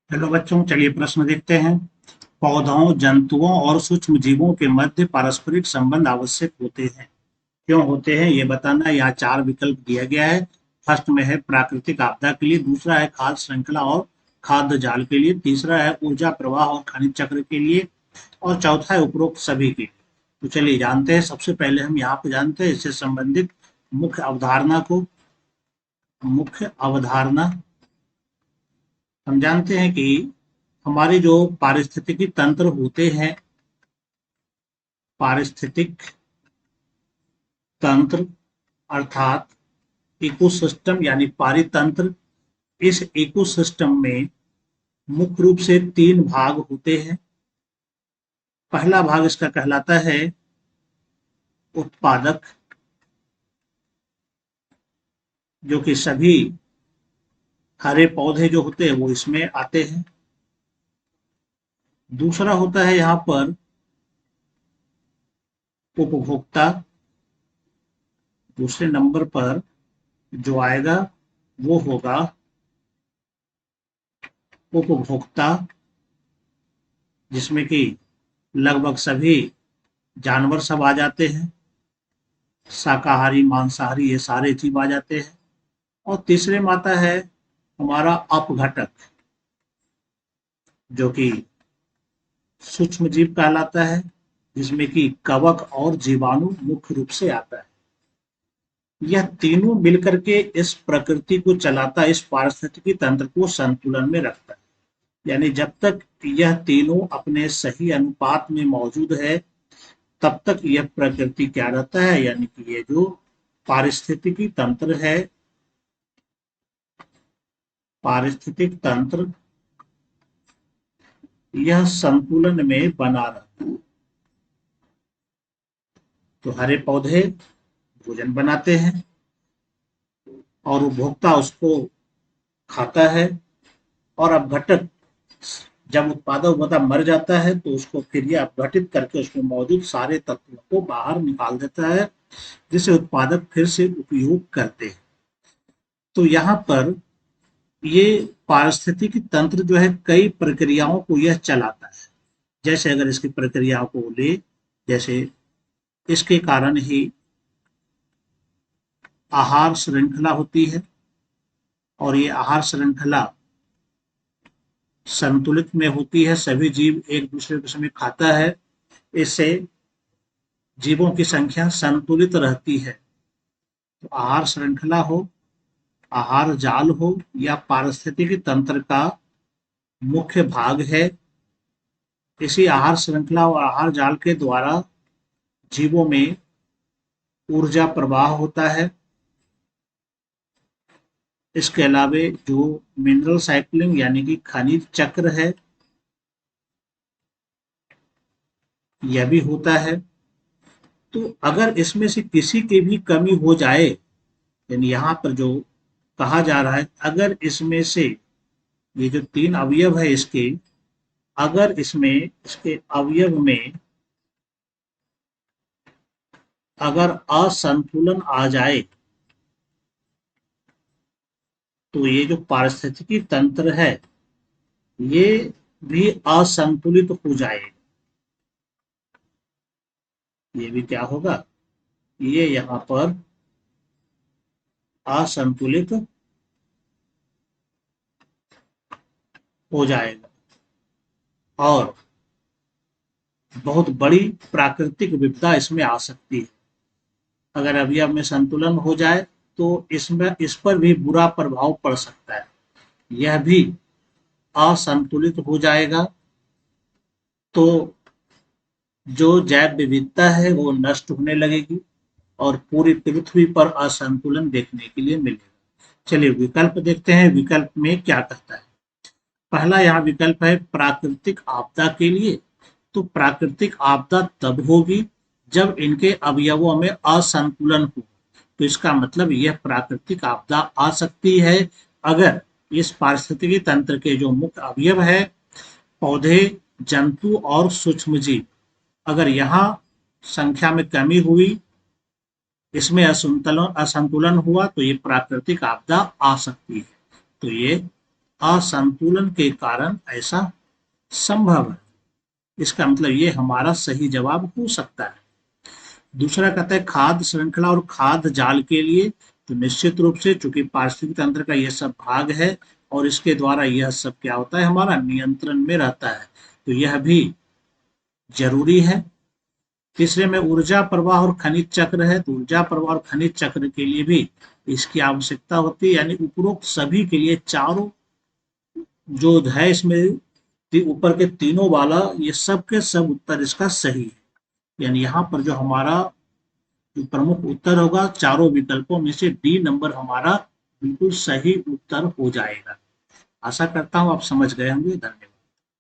Hello बच्चों, चलिए प्रश्न देखते हैं। पौधों, जंतुओं और सूक्ष्म जीवों के मध्य पारस्परिक संबंध आवश्यक होते हैं। क्यों होते हैं ये बताना। यहाँ चार विकल्प दिया गया है। फर्स्ट में है प्राकृतिक आपदा के लिए, दूसरा है खाद्य श्रृंखला और खाद्य जाल के लिए, तीसरा है ऊर्जा प्रवाह और खनिज चक्र के लिए, और चौथा है उपरोक्त सभी के लिए। तो चलिए जानते हैं। सबसे पहले हम यहाँ पे जानते हैं इससे संबंधित मुख्य अवधारणा को। मुख्य अवधारणा हम जानते हैं कि हमारे जो पारिस्थितिकी तंत्र होते हैं, पारिस्थितिक तंत्र अर्थात इकोसिस्टम यानी पारितंत्र, इस इकोसिस्टम में मुख्य रूप से तीन भाग होते हैं। पहला भाग इसका कहलाता है उत्पादक, जो कि सभी हरे पौधे जो होते हैं वो इसमें आते हैं। दूसरा होता है यहाँ पर उपभोक्ता। दूसरे नंबर पर जो आएगा वो होगा उपभोक्ता, जिसमें कि लगभग सभी जानवर सब आ जाते हैं, शाकाहारी मांसाहारी ये सारे जीव आ जाते हैं। और तीसरे में आता है हमारा अपघटक, जो कि सूक्ष्म जीव कहलाता है, जिसमें कि कवक और जीवाणु मुख्य रूप से आता है। यह तीनों मिलकर के इस प्रकृति को चलाता है, इस पारिस्थितिकी तंत्र को संतुलन में रखता है। यानी जब तक यह तीनों अपने सही अनुपात में मौजूद है तब तक यह प्रकृति क्या रहता है, यानी कि ये जो पारिस्थितिकी तंत्र है, पारिस्थितिक तंत्र यह संतुलन में बना रहता है। तो हरे पौधे भोजन बनाते हैं और उपभोक्ता उसको खाता है, और अपघटक जब उत्पादक मर जाता है तो उसको फिर यह अपघटित करके उसमें मौजूद सारे तत्वों को बाहर निकाल देता है, जिसे उत्पादक फिर से उपयोग करते हैं। तो यहाँ पर ये पारिस्थितिकी तंत्र जो है कई प्रक्रियाओं को यह चलाता है। जैसे अगर इसकी प्रक्रियाओं को ले, जैसे इसके कारण ही आहार श्रृंखला होती है, और ये आहार श्रृंखला संतुलित में होती है, सभी जीव एक दूसरे के समय खाता है, इससे जीवों की संख्या संतुलित रहती है। तो आहार श्रृंखला हो, आहार जाल हो, या पारिस्थितिकी तंत्र का मुख्य भाग है। इसी आहार श्रृंखला और आहार जाल के द्वारा जीवों में ऊर्जा प्रवाह होता है। इसके अलावे जो मिनरल साइक्लिंग यानी कि खनिज चक्र है, यह भी होता है। तो अगर इसमें से किसी की भी कमी हो जाए, यानी यहाँ पर जो कहा जा रहा है, अगर इसमें से ये जो तीन अवयव है इसके, अगर इसमें इसके अवयव में अगर असंतुलन आ जाए तो ये जो पारिस्थितिकी तंत्र है ये भी असंतुलित हो जाएगा। ये भी क्या होगा, ये यहाँ पर असंतुलित हो जाएगा, और बहुत बड़ी प्राकृतिक विपदा इसमें आ सकती है। अगर अवयव में संतुलन हो जाए तो इसमें इस पर भी बुरा प्रभाव पड़ सकता है, यह भी असंतुलित हो जाएगा। तो जो जैव विविधता है वो नष्ट होने लगेगी और पूरी पृथ्वी पर असंतुलन देखने के लिए मिलेगा। चलिए विकल्प देखते हैं, विकल्प में क्या कहता है। पहला यहाँ विकल्प है प्राकृतिक आपदा के लिए। तो प्राकृतिक आपदा तब होगी जब इनके अवयवों में असंतुलन हो। तो इसका मतलब यह प्राकृतिक आपदा आ सकती है अगर इस पारिस्थितिकी तंत्र के जो मुख्य अवयव है, पौधे, जंतु और सूक्ष्मजीव, अगर यहाँ संख्या में कमी हुई, इसमें असंतुलन असंतुलन हुआ, तो ये प्राकृतिक आपदा आ सकती है। तो ये असंतुलन के कारण ऐसा संभव है। इसका मतलब ये हमारा सही जवाब हो सकता है। दूसरा कहता है खाद्य श्रृंखला और खाद्य जाल के लिए, तो निश्चित रूप से चूंकि पारिस्थितिक तंत्र का यह सब भाग है और इसके द्वारा यह सब क्या होता है, हमारा नियंत्रण में रहता है, तो यह भी जरूरी है। तीसरे में ऊर्जा प्रवाह और खनिज चक्र है, तो ऊर्जा प्रवाह और खनिज चक्र के लिए भी इसकी आवश्यकता होती है। यानी उपरोक्त सभी के लिए चारों जो है इसमें ऊपर के तीनों वाला, ये सब के सब उत्तर इसका सही है। यानी यहाँ पर जो हमारा जो प्रमुख उत्तर होगा चारों विकल्पों में से डी नंबर हमारा बिल्कुल सही उत्तर हो जाएगा। आशा करता हूँ आप समझ गए होंगे। धन्यवाद।